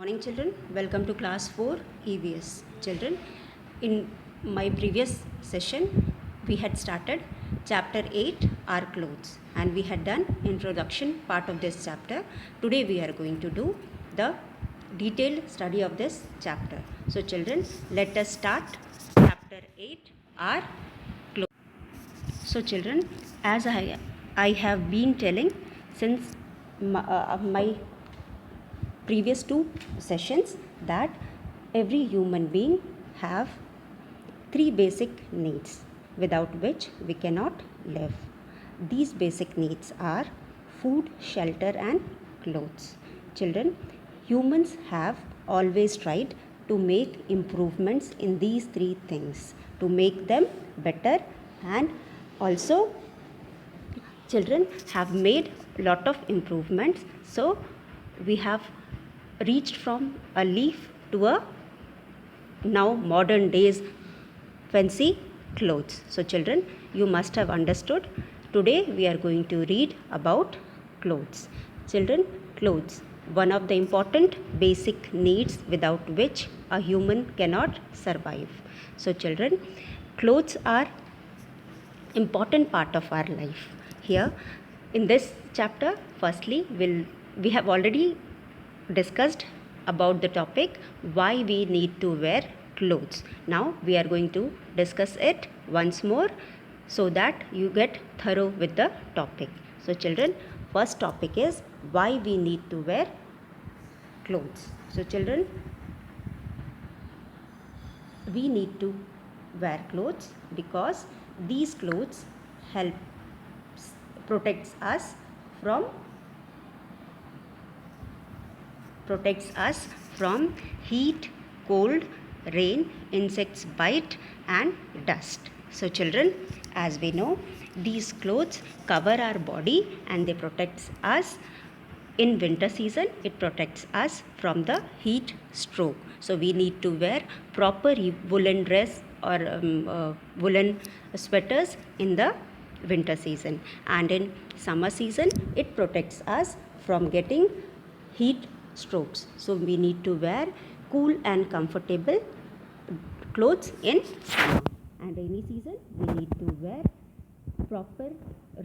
Morning children, welcome to class 4 EVS. Children, in my previous session we had started chapter 8 our clothes and we had done introduction part of this chapter. Today we are going to do the detailed study of this chapter. So children, let us start chapter 8 our clothes. So children, as I have been telling since my previous two sessions that every human being have three basic needs without which we cannot live. These basic needs are food, shelter and clothes. Children, humans have always tried to make improvements in these three things to make them better, and also children have made lot of improvements. So we have reached from a leaf to a now modern days fancy clothes. So children, you must have understood. Today we are going to read about clothes. Children, clothes, one of the important basic needs without which a human cannot survive. So children, clothes are important part of our life. Here in this chapter, firstly we have already discussed about the topic why we need to wear clothes. Now we are going to discuss it once more so that you get thorough with the topic. So children, first topic is why we need to wear clothes. So children, we need to wear clothes because these clothes help protects us from heat, cold, rain, insects bite and dust. So children, as we know, these clothes cover our body and they protects us. In winter season, it protects us from the heat stroke. So we need to wear proper woolen dress or woolen sweaters in the winter season, and in summer season it protects us from getting heat strokes. So we need to wear cool and comfortable clothes in summer, and rainy season we need to wear proper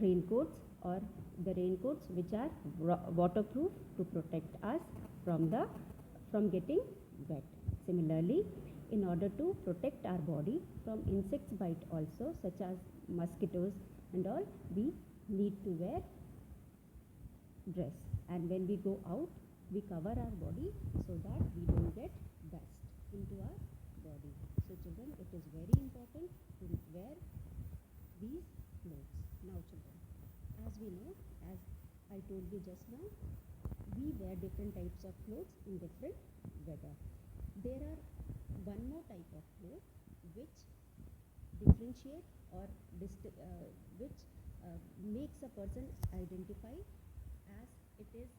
raincoats or the raincoats which are waterproof to protect us from getting wet. Similarly, in order to protect our body from insects bite also, such as mosquitoes and all, we need to wear dress, and when we go out we cover our body so that we don't get dust into our body. So children, it is very important to wear these clothes. Now children, as we know, as I told you just now, we wear different types of clothes in different weather. There are one more type of clothes which differentiate or which makes a person identify as it is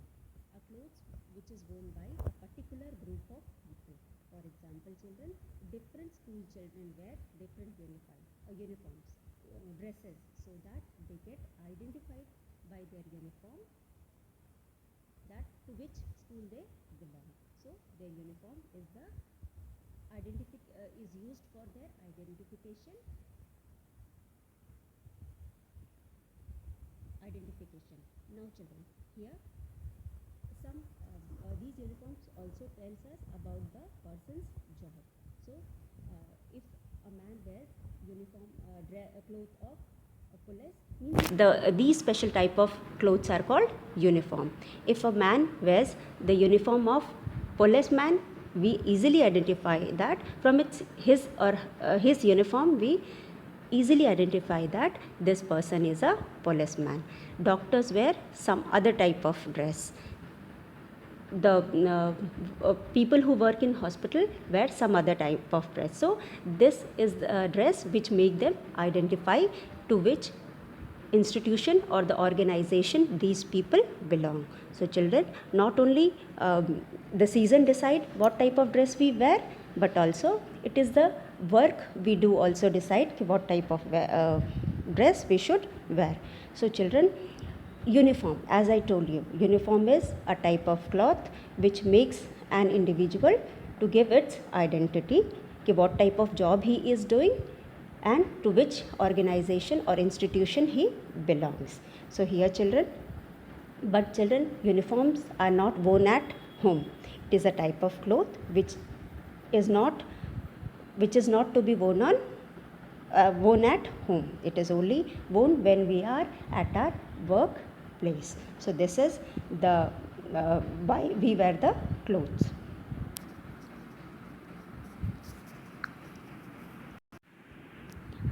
a clothes which is worn by a particular group of people. For example, children, different school children wear different uniforms, dresses, so that they get identified by their uniform that to which school they belong. So their uniform is the is used for their identification. Now children, here some these uniforms also tells us about the person's job. So if a man wears uniform clothes of a police, means these special type of clothes are called uniform. If a man wears the uniform of policeman, we easily identify that from his uniform we easily identify that this person is a policeman. Doctors wear some other type of dress. The people who work in hospital wear some other type of dress. So this is the dress which make them identify to which institution or the organization these people belong. So children, not only the season decide what type of dress we wear, but also it is the work we do also decide what type of dress we should wear. So children, uniform, as I told you, uniform is a type of cloth which makes an individual to give its identity, what type of job he is doing and to which organization or institution he belongs. So here children, but children, uniforms are not worn at home. It is a type of cloth which is not to be worn at home. It is only worn when we are at our workplace. So this is the why we wear the clothes.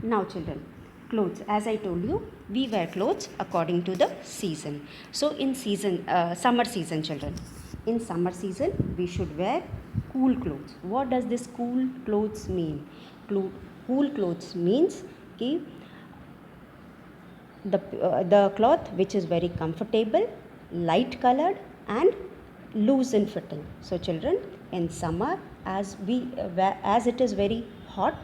Now children, clothes, as I told you, we wear clothes according to the season. So in summer season children, in summer season we should wear cool clothes. What does this cool clothes mean? Cool clothes means कि the cloth which is very comfortable, light colored and loose in fitting. So children, in summer, as it is very hot,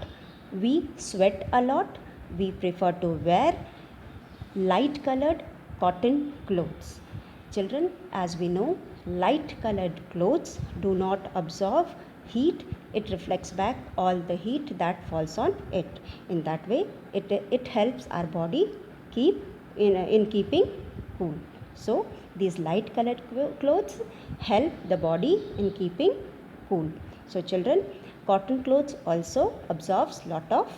we sweat a lot, we prefer to wear light colored cotton clothes. Children, as we know, light colored clothes do not absorb heat. It reflects back all the heat that falls on it. In that way, it helps our body in keeping cool. So these light colored clothes help the body in keeping cool. So children, cotton clothes also absorbs lot of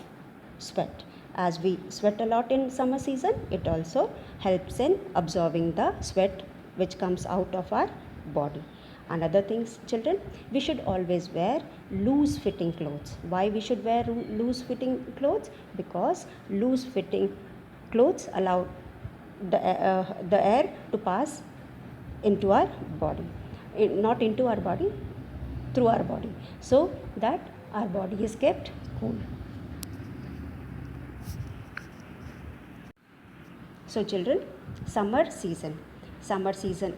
sweat. As we sweat a lot in summer season, it also helps in absorbing the sweat which comes out of our body. Another thing children, we should always wear loose fitting clothes. Why we should wear loose fitting clothes? Because loose fitting clothes allow the air to pass into our body, not into our body, through our body, so that our body is kept cool. So children, summer season,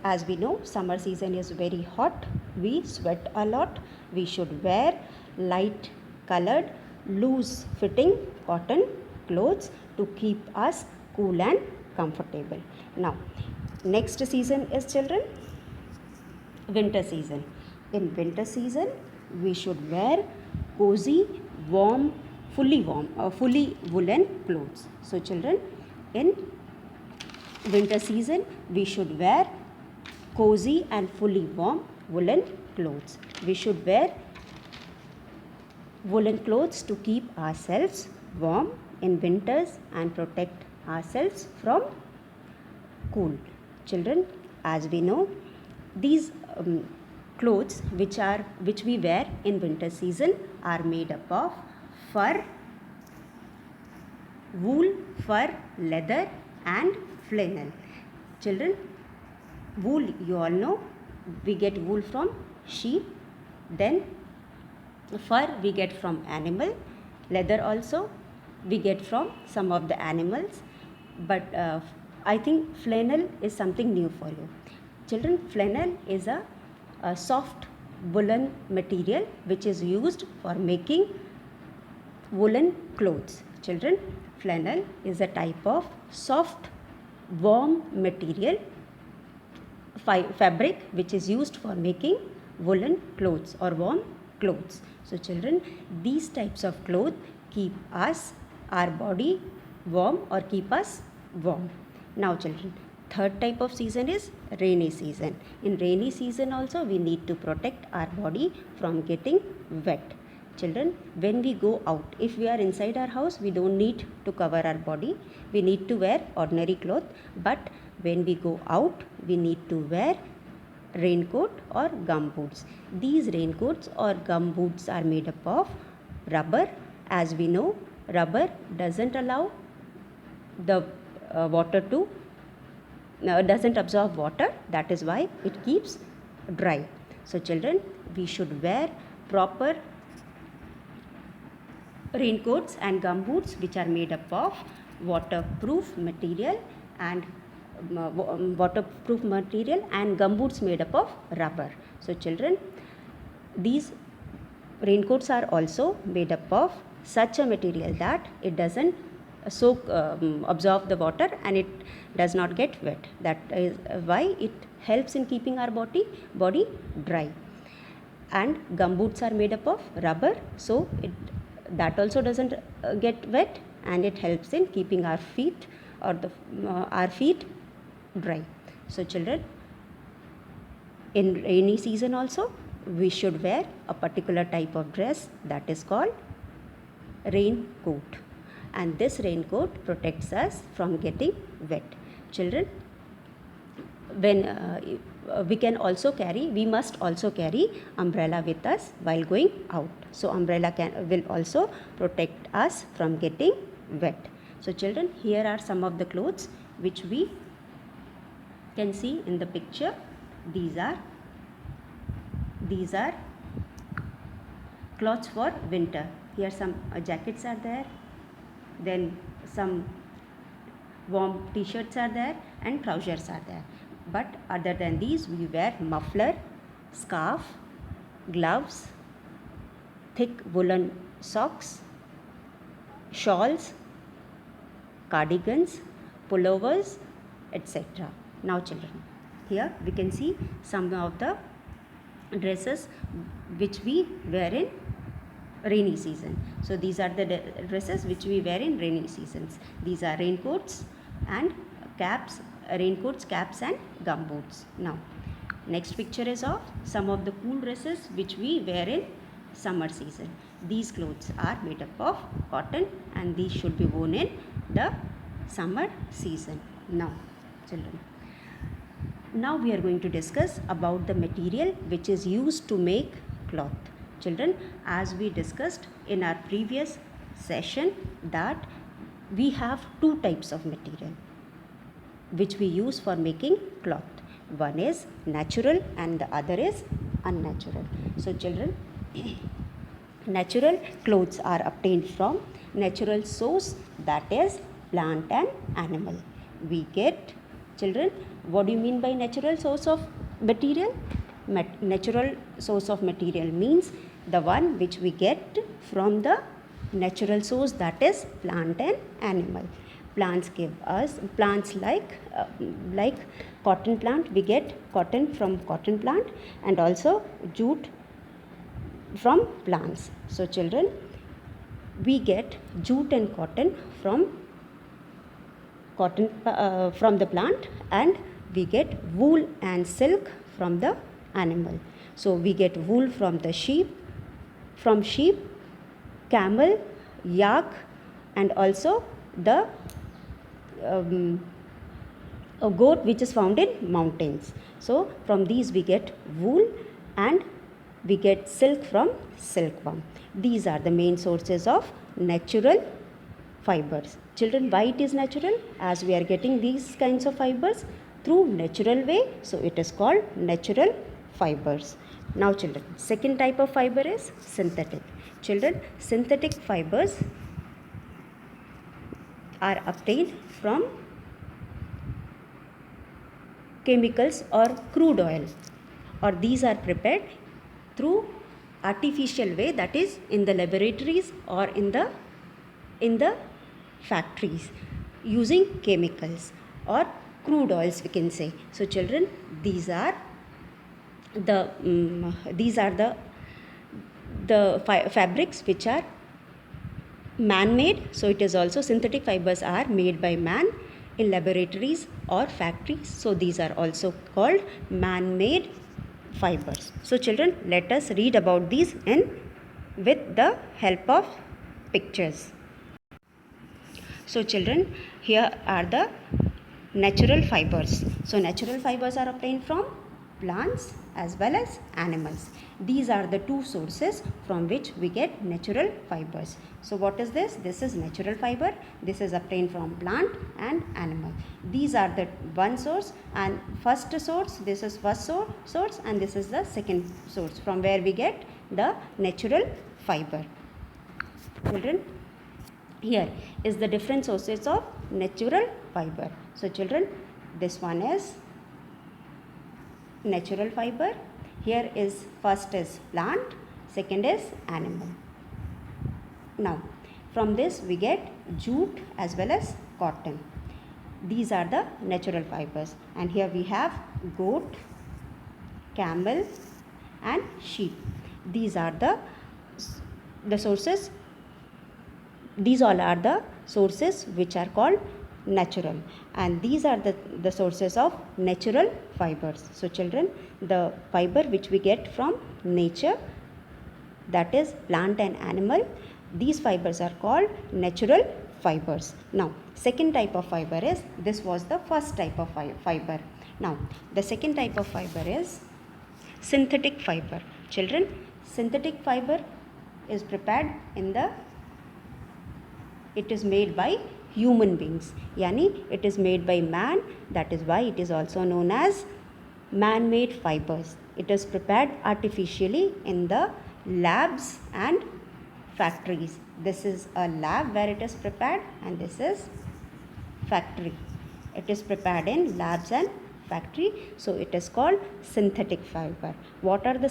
as we know, summer season is very hot, we sweat a lot, we should wear light colored loose fitting cotton clothes to keep us cool and comfortable. Now next season is children winter season. In winter season we should wear cozy, warm, fully woolen clothes. So children, in winter season we should wear cozy and fully warm woolen clothes. We should wear woolen clothes to keep ourselves warm in winters and protect ourselves from cool. Children, as we know, these clothes which we wear in winter season are made up of fur, wool, fur, leather and flannel. Children, wool, you all know, we get wool from sheep, then fur we get from animal, leather also we get from some of the animals, but I think flannel is something new for you. Children, flannel is a soft woolen material which is used for making woolen clothes. Children, flannel is a type of soft warm material fabric which is used for making woolen clothes or warm clothes. So children, these types of clothes keep our body warm or keep us warm. Now children, third type of season is rainy season. In rainy season also we need to protect our body from getting wet. Children, when we go out, if we are inside our house, we don't need to cover our body. We need to wear ordinary clothes. But when we go out, we need to wear raincoat or gum boots. These raincoats or gum boots are made up of rubber. As we know, rubber doesn't allow the water to doesn't absorb water. That is why it keeps dry. So children, we should wear proper raincoats and gum boots which are made up of waterproof material and gum boots made up of rubber. So children, these raincoats are also made up of such a material that it doesn't absorb the water and it does not get wet. That is why it helps in keeping our body dry. and gumboots are made up of rubber, so that also doesn't get wet, and it helps in keeping our feet our feet dry. So children, in rainy season also we should wear a particular type of dress that is called raincoat, and this raincoat protects us from getting wet. Children, when we must also carry umbrella with us while going out. So umbrella will also protect us from getting wet. So children, here are some of the clothes which we can see in the picture. These are clothes for winter. Here some jackets are there, then some warm t-shirts are there, and trousers are there. But other than these, we wear muffler, scarf, gloves, thick woolen socks, shawls, cardigans, pullovers, etc. Now children, here we can see some of the dresses which we wear in rainy season. So these are the dresses which we wear in rainy seasons. These are raincoats and caps, caps and gumboots. Now next picture is of some of the cool dresses which we wear in summer season. These clothes are made up of cotton, and these should be worn in the summer season. Now children, now we are going to discuss about the material which is used to make cloth. Children, as we discussed in our previous session, that we have two types of material which we use for making cloth. One is natural and the other is unnatural. So children, natural clothes are obtained from natural source, that is plant and animal. We get, children, what do you mean by natural source of material? Natural source of material means the one which we get from the natural source, that is plant and animal. Plants give us, plants like cotton plant, we get cotton from cotton plant, and also jute from plants. So children, we get jute and cotton from the plant, and we get wool and silk from the animal. So we get wool from the sheep, camel, yak, and also the a goat which is found in mountains. So from these we get wool, and we get silk from silkworm. These are the main sources of natural fibers. Children, why it is natural? As we are getting these kinds of fibers through natural way, so it is called natural fibers. Now children, second type of fiber is synthetic. Children, synthetic fibers are obtained from chemicals or crude oil, or these are prepared through artificial way, that is in the laboratories or in the factories using chemicals or crude oils, we can say. So children, these are the fabrics which are man-made. So it is also, synthetic fibers are made by man in laboratories or factories. So these are also called man-made fibers. So children, let us read about these with the help of pictures. So children, here are the natural fibers. So natural fibers are obtained from plants as well as animals. These are the two sources from which we get natural fibers. So what is this? This is natural fiber. This is obtained from plant and animal. These are the one source, and first source, this is first source, and this is the second source from where we get the natural fiber. Children, here is the different sources of natural fiber. So children, this one is natural fiber. Here is first is plant, second is animal. Now from this we get jute as well as cotton. These are the natural fibers, and here we have goat, camel and sheep. These are the sources. These all are the sources which are called natural, and these are the sources of natural fibers. So children, the fiber which we get from nature, that is plant and animal, these fibers are called natural fibers. Now second type of fiber is, this was the first type of fiber. Now the second type of fiber is synthetic fiber. Children, synthetic fiber is prepared in the, it is made by human beings, yani it is made by man. That is why it is also known as man-made fibers. It is prepared artificially in the labs and factories. This is a lab where it is prepared, and this is factory. It is prepared in labs and factory, so it is called synthetic fiber. What are the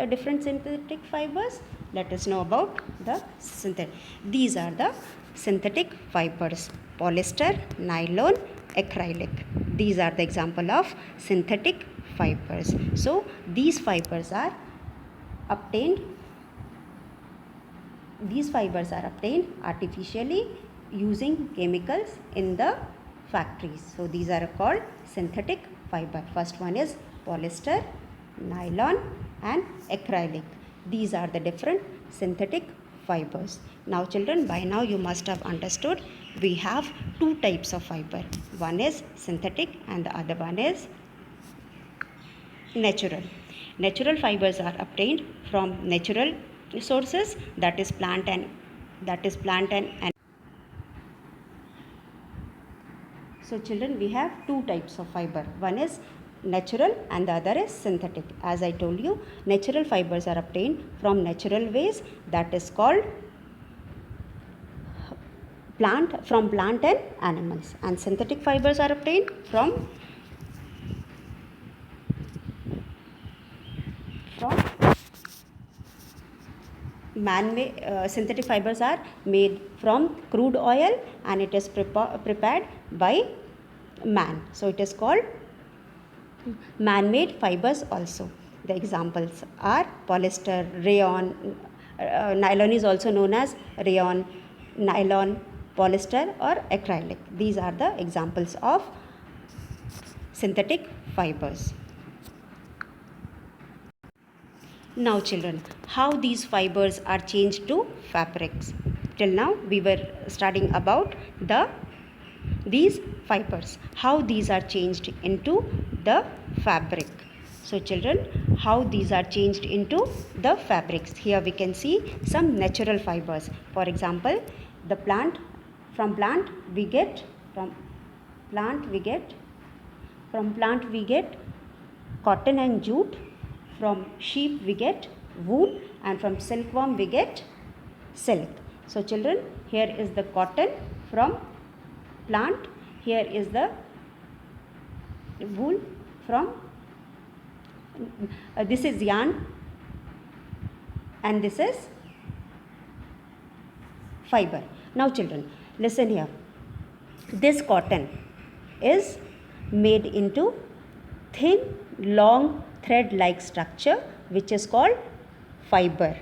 different synthetic fibers? Let us know about the synthetic. These are the synthetic fibers: polyester, nylon, acrylic. These are the example of synthetic fibers. So these fibers are obtained artificially using chemicals in the factories. So these are called synthetic fiber. First one is polyester, nylon and acrylic. These are the different synthetic fibers. Now children, by now you must have understood we have two types of fiber. One is synthetic and the other one is natural. Natural fibers are obtained from natural sources, that is plant and so children, we have two types of fiber. One is natural and the other is synthetic. As I told you, natural fibers are obtained from natural ways, that is called plant and animals, and synthetic fibers are obtained from man-made. Synthetic fibers are made from crude oil and it is prepared by man, so it is called man-made fibers also. The examples are polyester, rayon, nylon is also known as rayon, nylon, polyester or acrylic. These are the examples of synthetic fibers. Now children, how these fibers are changed to fabrics. Till now we were studying about these fibers, how these are changed into the fabric. So children, how these are changed into the fabrics. Here we can see some natural fibers. For example, the plant, from plant we get cotton and jute. From sheep we get wool, and from silkworm we get silk. So children, here is the cotton from plant, here is the wool from this is yarn and this is fiber. Now children, listen here. This cotton is made into thin, long, thread-like structure which is called fiber.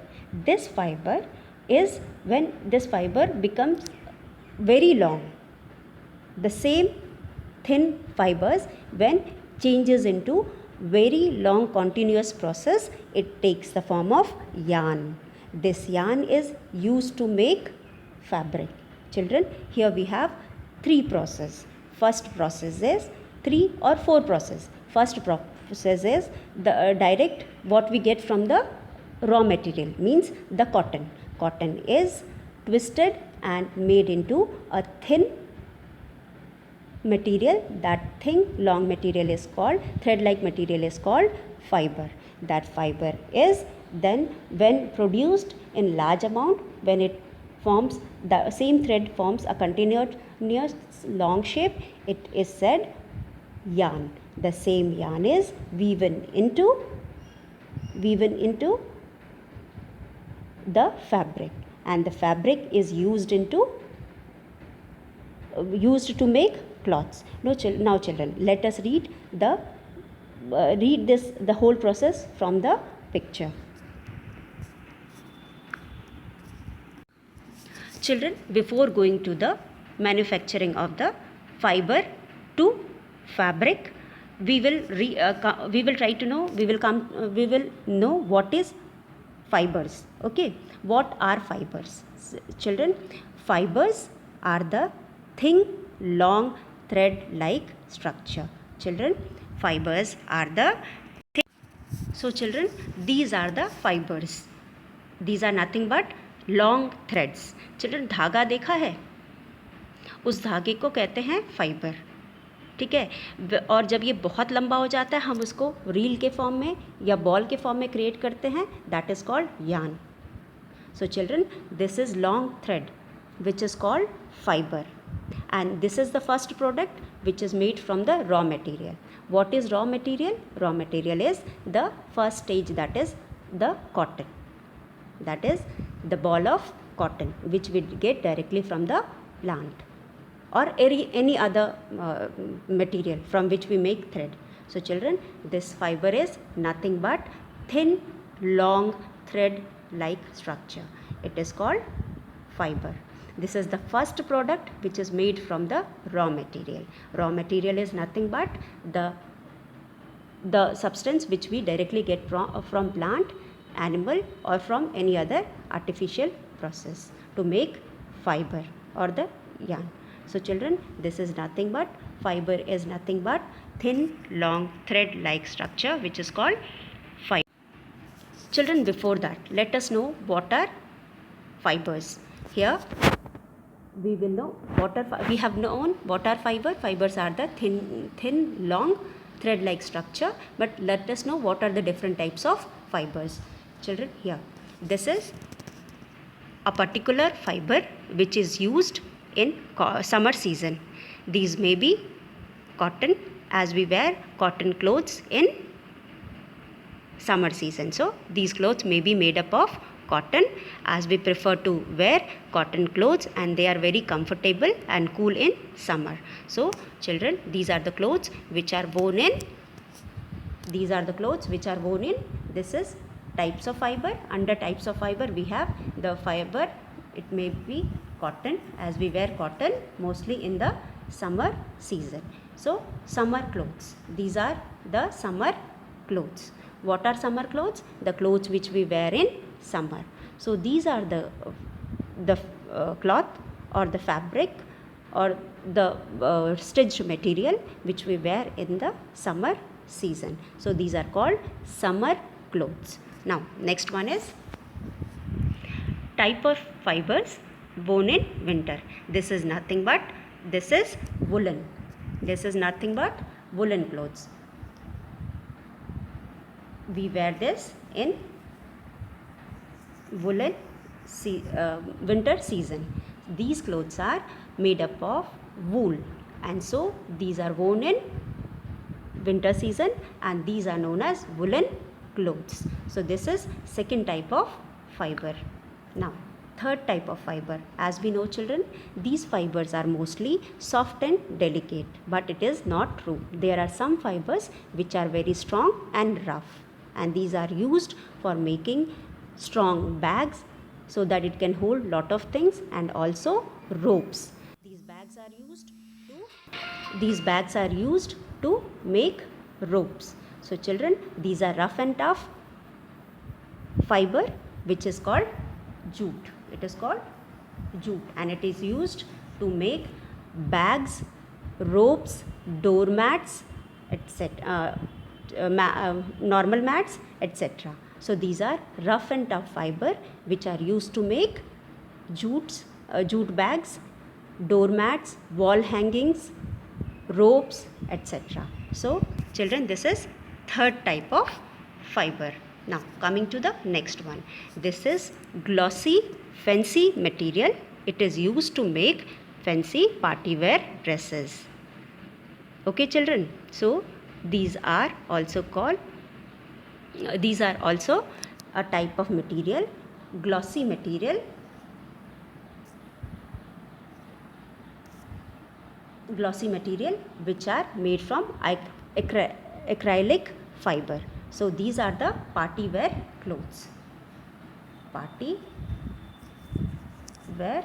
This fiber is, when this fiber becomes very long, the same thin fibers, when changes into very long continuous process, it takes the form of yarn. This yarn is used to make fabric. Children, here we have three processes. First process is three or four processes. First process is the direct, what we get from the raw material, means the cotton. Cotton is twisted and made into a thin material. That thin long material is called, thread-like material is called fiber. That fiber is then, when produced in large amount, when it forms, the same thread forms a continuous long shape, it is said yarn. The same yarn is woven into the fabric, and the fabric is used to make cloths. Now children, let us read the whole process from the picture. Children, before going to the manufacturing of the fiber to fabric, we will know what is fibers. Okay, what are fibers? Children, fibers are the thin, long, thread-like structure. Children, fibers are the thin. So children, these are the fibers. These are nothing but long threads. Children, धागा देखा है? उस धागे को कहते हैं fibre. ठीक है. और जब ये बहुत लंबा हो जाता है हम उसको रील के फॉर्म में या बॉल के फॉर्म में क्रिएट करते हैं. That is called yarn. So children, this is long thread which is called fiber, and this is the first product which is made from the raw material. What is raw material? Raw material is the first stage, that is the cotton. That is the ball of cotton which we get directly from the plant or any other material from which we make thread. So children, this fiber is nothing but thin, long, thread like structure. It is called fiber. This is the first product which is made from the raw material. Raw material is nothing but the substance which we directly get from plant, animal or from any other artificial process to make fiber or the yarn. So children, this is nothing but fiber is nothing but thin, long, thread like structure which is called fiber. Children, before that, let us know what are fibers. Here we will know we have known what are fiber. Fibers are the thin, long, thread like structure, but let us know what are the different types of fibers. Children, here this is a particular fiber which is used in summer season. These may be cotton, as we wear cotton clothes in summer season. So these clothes may be made up of cotton, as we prefer to wear cotton clothes and they are very comfortable and cool in summer. So children, these are the clothes which are worn in. These are the clothes which are worn in. This is types of fiber. Under types of fiber we have the fiber. It may be cotton, as we wear cotton mostly in the summer season. So summer clothes. These are the summer clothes. What are summer clothes? The clothes which we wear in summer. So these are the cloth or the fabric or the stitched material which we wear in the summer season. So these are called summer clothes. Now next one is type of fibers worn in winter. This is nothing but woolen. This is nothing but woolen clothes. We wear this in woolen winter season. These clothes are made up of wool, and so these are worn in winter season and these are known as woolen clothes. So this is second type of fiber. Now third type of fiber. As we know children, these fibers are mostly soft and delicate, but it is not true. There are some fibers which are very strong and rough, and these are used for making strong bags so that it can hold lot of things, and also ropes. These bags are used to make ropes. So children, these are rough and tough fiber which is called jute. It is called jute and it is used to make bags, ropes, doormats, etc. Normal mats, etc. So these are rough and tough fiber which are used to make jute bags, doormats, wall hangings, ropes, etc. So children, this is third type of fiber. Now coming to the next one. This is glossy, fancy material. It is used to make fancy party wear dresses. Okay children, so these are also a type of material, glossy material. Glossy material which are made from acrylic fiber. So these are the party wear clothes. Party wear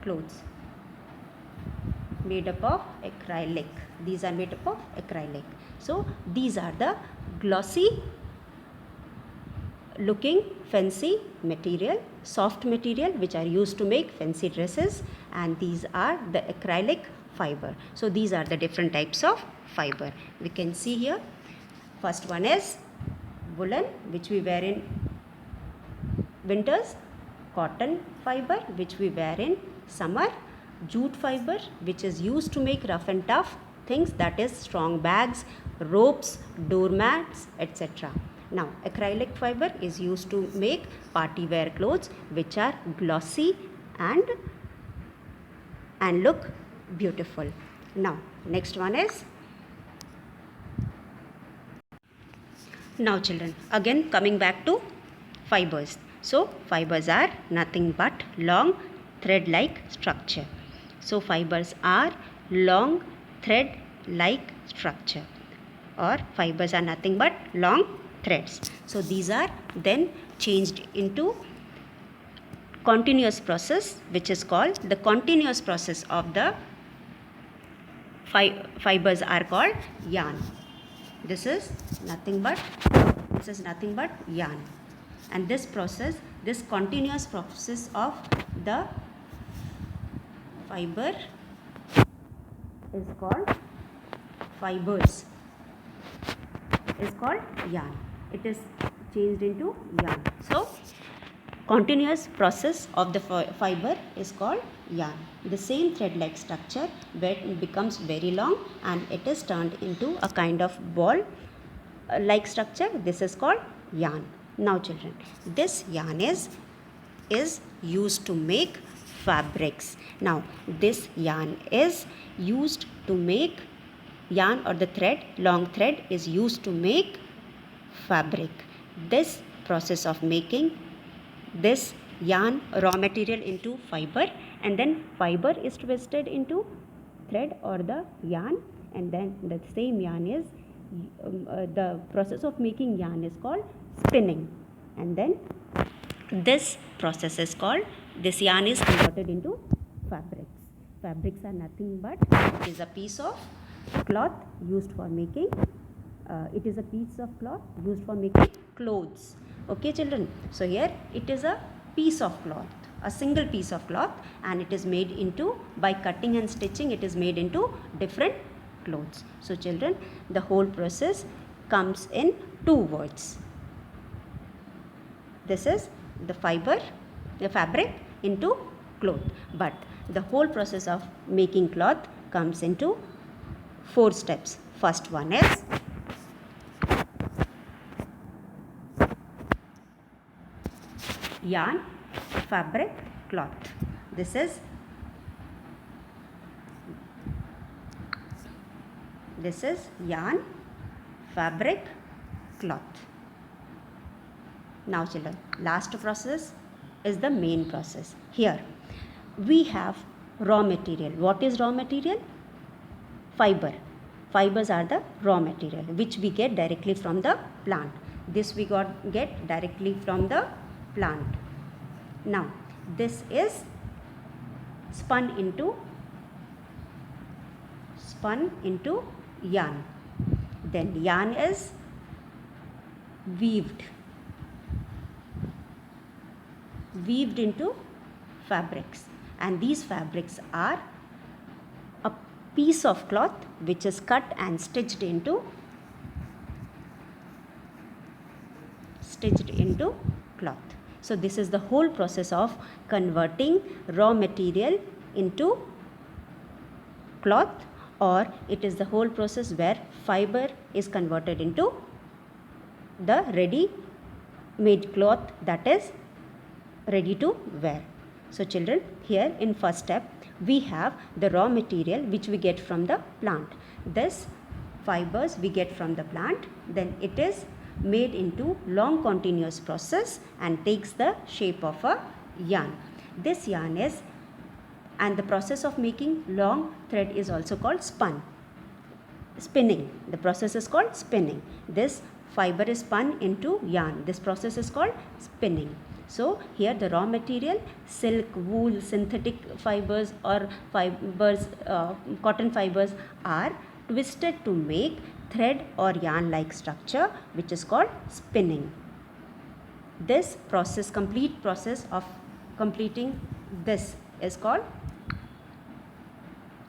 clothes made up of acrylic. These are made up of acrylic. So these are the glossy looking fancy material, soft material which are used to make fancy dresses, and these are the acrylic fiber. So these are the different types of fiber. We can see here. First one is woolen, which we wear in winters, cotton fiber which we wear in summer, jute fiber which is used to make rough and tough things, that is strong bags, ropes, doormats, etc. Now acrylic fiber is used to make party wear clothes which are glossy and look beautiful. Now next one is, now children, again coming back to fibers. So fibers are nothing but long thread like structure. So fibers are long thread like structure, or fibers are nothing but long threads. So these are then changed into continuous process, which is called the continuous process of the fibers are called yarn. This is nothing but yarn. And this process, this continuous process of the fiber is called fibers, is called yarn. It is changed into yarn. So continuous process of the fiber is called yarn. The same thread like structure where it becomes very long and it is turned into a kind of ball like structure, this is called yarn. Now children, this yarn is used to make fabrics. Now this yarn is used to make, yarn or the thread, long thread is used to make fabric. This process of making this yarn raw material into fiber, and then fiber is twisted into thread or the yarn, and then the same yarn is the process of making yarn is called spinning, and then this process is called, this yarn is converted into fabrics. Fabrics are nothing but, it is a piece of cloth used for making clothes. Okay children, so here it is a piece of cloth, a single piece of cloth, and it is made into, by cutting and stitching, it is made into different clothes. So children, the whole process comes in two words. This is the fabric into cloth, but the whole process of making cloth comes into 4 steps. First one is yarn, fabric, cloth. This is yarn, fabric, cloth. Now children, last process is the main process. Here we have raw material. What is raw material? Fiber. Fibers are the raw material which we get directly from the plant. This we get directly from the plant. Now this is spun into yarn. Then yarn is weaved into fabrics, and these fabrics are a piece of cloth which is cut and stitched into cloth. So this is the whole process of converting raw material into cloth, or it is the whole process where fiber is converted into the ready made cloth, that is ready to wear. So children, here in first step we have the raw material which we get from the plant. This fibers we get from the plant, then it is made into long continuous process and takes the shape of a yarn. This yarn is, and the process of making long thread is also called spinning. The process is called spinning. This fiber is spun into yarn. This process is called spinning. So here the raw material, silk, wool, synthetic fibers or fibers, cotton fibers are twisted to make thread or yarn like structure, which is called spinning. This process, complete process of completing this is called.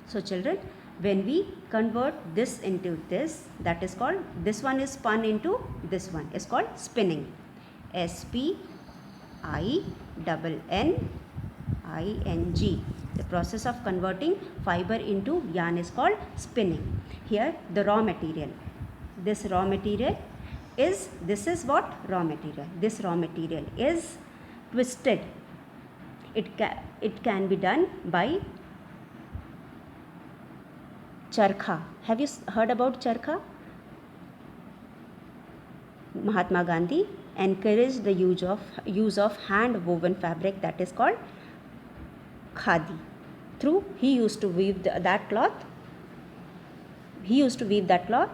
So children, when we convert this into this, that is called, this one is spun into this one, is called spinning. S-P-I-N-N-I-N-G. The process of converting fiber into yarn is called spinning. Here the raw material. This raw material is, this is what? Raw material. This raw material is twisted. It can be done by charkha. Have you heard about charkha? Mahatma Gandhi encouraged the use of hand woven fabric, that is called khadi. Through he used to weave that cloth. He used to weave that cloth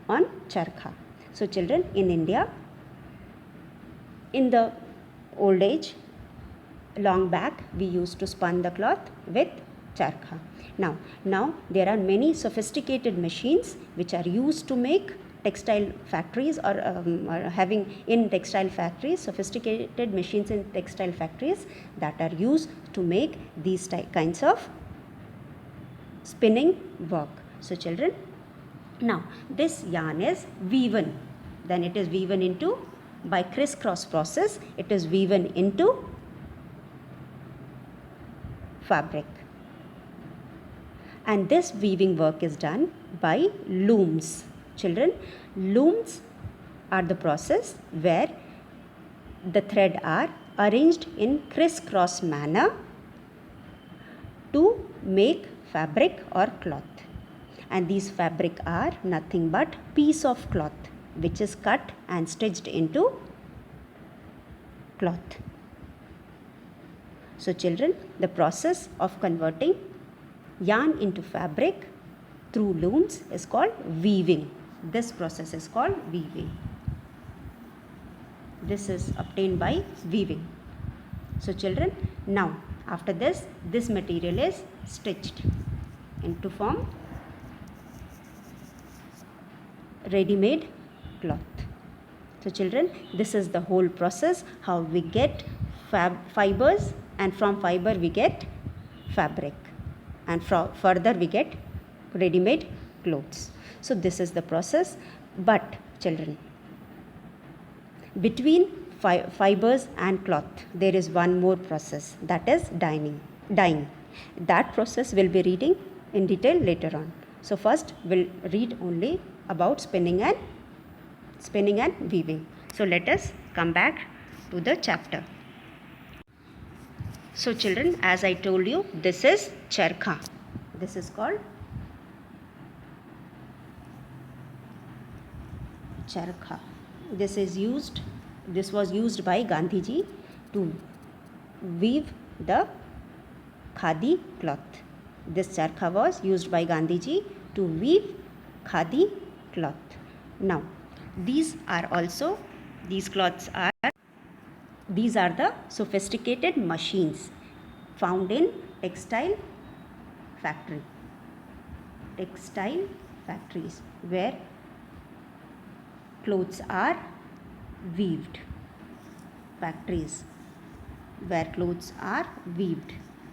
on charkha. So children, in India, in the old age, long back, we used to spin the cloth with charkha. Now there are many sophisticated machines which are used to make textile factories or having in textile factories, sophisticated machines in textile factories that are used to make these kinds of spinning work. So children, now this yarn is woven, then it is woven into, by crisscross process, it is woven into fabric. And this weaving work is done by looms. Children, looms are the process where the thread are arranged in crisscross manner to make fabric or cloth. And these fabric are nothing but piece of cloth which is cut and stitched into cloth. So children, the process of converting yarn into fabric through looms is called weaving. This process is called weaving. This is obtained by weaving. So children, now after this material is stitched into form ready-made cloth. So children, this is the whole process how we get fibers, and from fiber we get fabric, and further we get ready-made clothes. So this is the process. But children, between fibers and cloth there is one more process, that is dyeing. That process we'll be reading in detail later on. So first we'll read only about spinning and weaving. So let us come back to the chapter. So children, as I told you, this is charkha. This is called charkha. This was used by Gandhiji to weave the khadi cloth. This charkha was used by Gandhiji to weave khadi cloth. Now these are the sophisticated machines found in textile factories where clothes are weaved.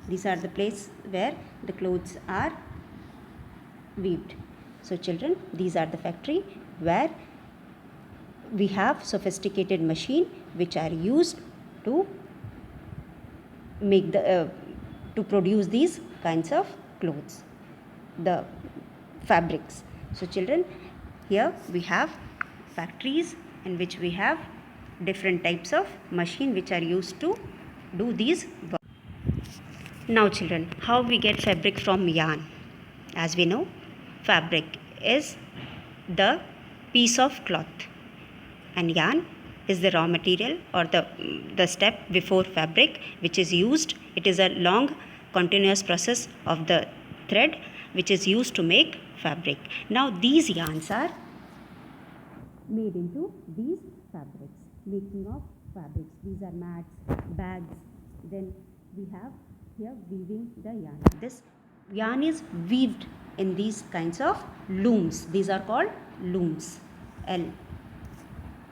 These are the places where the clothes are weaved. So children, these are the factory where we have sophisticated machine which are used to make to produce these kinds of clothes, the fabrics. So children, here we have factories in which we have different types of machine which are used to do these work. Now children, how we get fabric from yarn? As we know, fabric is the piece of cloth and yarn is the raw material or the step before fabric which is used. It is a long continuous process of the thread which is used to make fabric. Now these yarns are made into these fabrics, making of fabrics. These are mats, bags. Then we have here weaving the yarn. This yarn is weaved in these kinds of looms. These are called looms.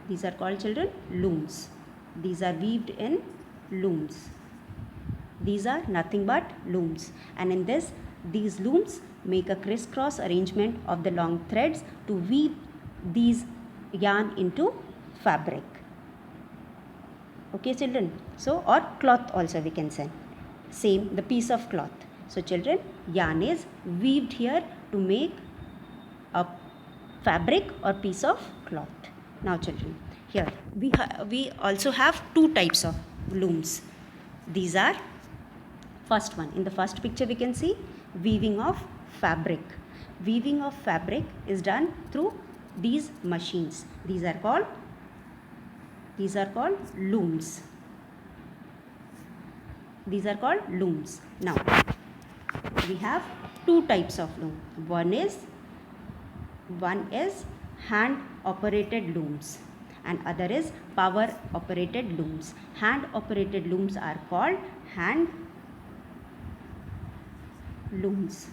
These are called, children, looms. These are weaved in looms. These are nothing but looms. And in this, these looms make a crisscross arrangement of the long threads to weave these yarn into fabric. Okay, children. So, or cloth also we can say. Same, the piece of cloth. So, children, yarn is weaved here to make a fabric or piece of cloth. Now, children, here we also have two types of looms. These are, first one, in the first picture we can see weaving of fabric. Weaving of fabric is done through these machines. These are called looms. These are called looms. Now, we have two types of loom. One is hand operated looms and other is power operated looms. Hand operated looms are called hand looms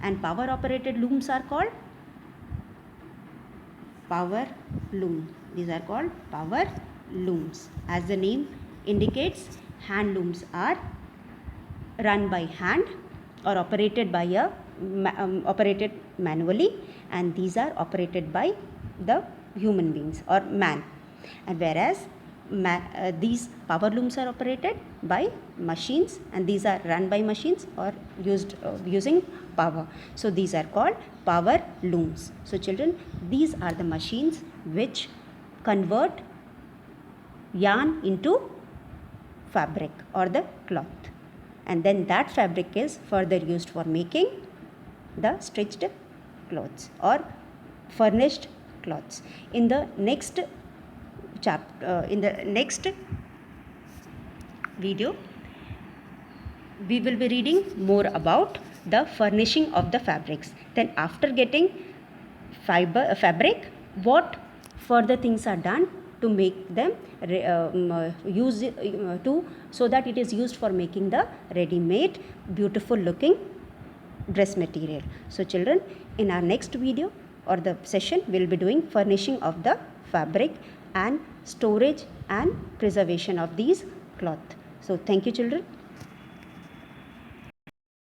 and power operated looms are called power loom. These are called power looms. As the name indicates, hand looms are run by hand or operated by operated manually, and these are operated by the human beings or man. And whereas these power looms are operated by machines, and these are run by machines or used using power. So these are called power looms. So children, these are the machines which convert yarn into fabric or the cloth, and then that fabric is further used for making the stitched clothes or furnished clothes. In the next video, we will be reading more about the furnishing of the fabrics. Then after getting fabric, what further things are done to make them so that it is used for making the ready-made beautiful looking dress material. So children, in our next video or the session, we will be doing furnishing of the fabric and storage and preservation of these cloth. So thank you, children.